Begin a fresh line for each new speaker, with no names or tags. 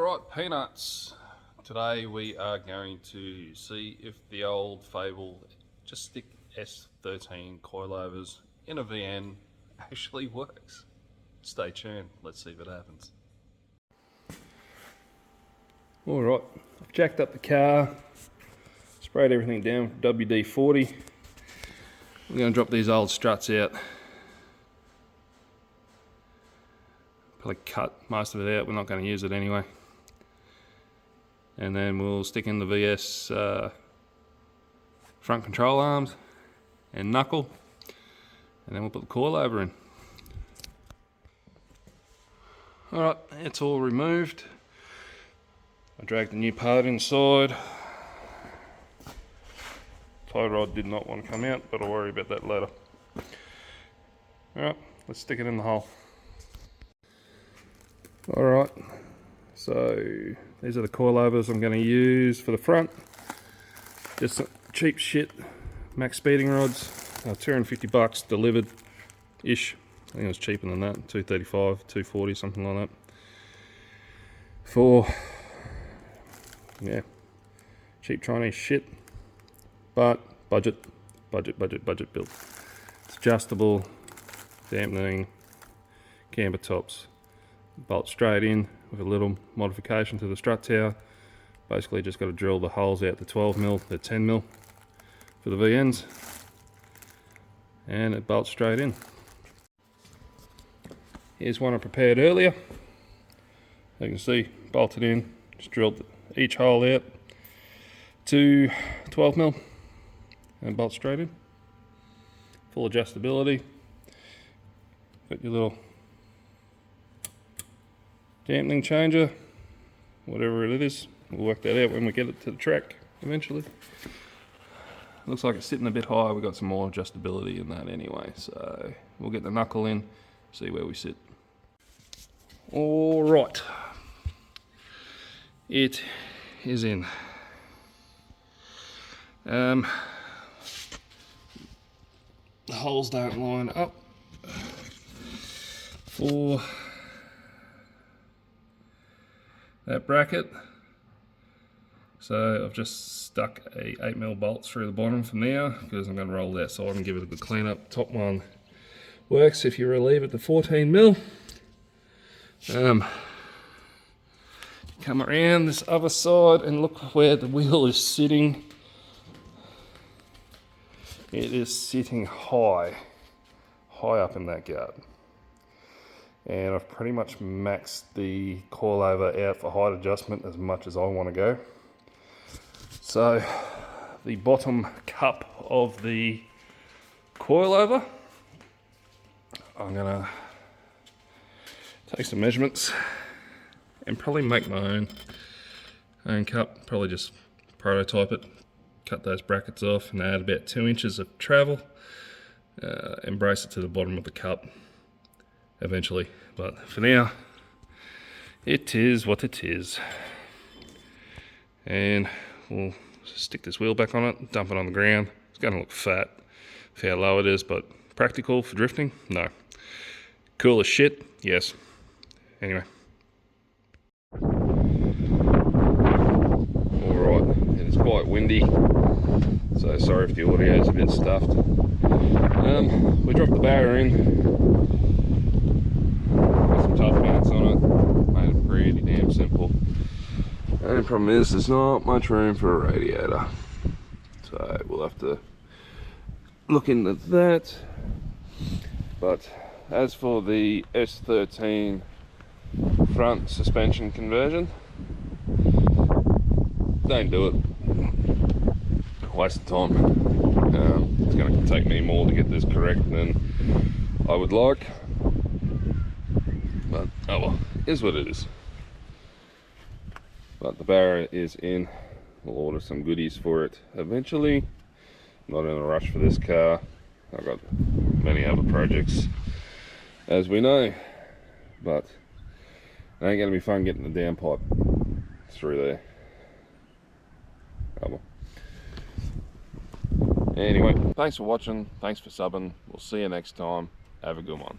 Alright, peanuts. Today we are going to see if the old fable, just stick S13 coilovers in a VN, actually works. Stay tuned, let's see if it happens. Alright, I've jacked up the car, sprayed everything down with WD-40. We're going to drop these old struts out. Probably cut most of it out, we're not going to use it anyway. And then we'll stick in the VS front control arms and knuckle, and then we'll put the coilover in. Alright, it's all removed. I dragged the new part inside. Tie rod did not want to come out, but I'll worry about that later. Alright, let's stick it in the hole. Alright, so these are the coilovers I'm going to use for the front. Just some cheap shit max speeding rods, $250 delivered ish. I think it was cheaper than that, $235, $240, something like that. For, yeah, cheap Chinese shit, but budget build. It's adjustable, dampening, camber tops. Bolt straight in with a little modification to the strut tower. Basically just got to drill the holes out to 12mm, they're 10mm for the VNs, and it bolts straight in. Here's one I prepared earlier. You can see, bolted in, just drilled each hole out to 12mm and bolt straight in. Full adjustability. Got your little dampening changer, whatever it is. We'll work that out when we get it to the track eventually. Looks like it's sitting a bit high. We've got some more adjustability in that anyway, so we'll get the knuckle in, see where we sit. All right, it is in. The holes don't line up for that bracket, so I've just stuck a 8mm bolt through the bottom from there because I'm going to roll that side and give it a good clean up. Top one works if you relieve it to 14mm. Come around this other side and look where the wheel is sitting. It is sitting high up in that guard. And I've pretty much maxed the coilover out for height adjustment as much as I want to go. So the bottom cup of the coilover, I'm gonna take some measurements and probably make my own cup, probably just prototype it, cut those brackets off and add about 2 inches of travel, and brace it to the bottom of the cup eventually, but for now it is what it is. And we'll stick this wheel back on it, dump it on the ground. It's going to look fat for how low it is, but practical for drifting? No. Cool as shit? Yes. Anyway. Alright, it is quite windy, so sorry if the audio is a bit stuffed. We dropped the barrier in. Tough mounts on it, made it pretty damn simple. The only problem is there's not much room for a radiator, so we'll have to look into that. But as for the S13 front suspension conversion, don't do it. Waste of time. It's going to take me more to get this correct than I would like. But oh well, is what it is. But the barrier is in. We'll order some goodies for it eventually. Not in a rush for this car. I've got many other projects, as we know. But it ain't going to be fun getting the downpipe through there. Oh well. Anyway, thanks for watching. Thanks for subbing. We'll see you next time. Have a good one.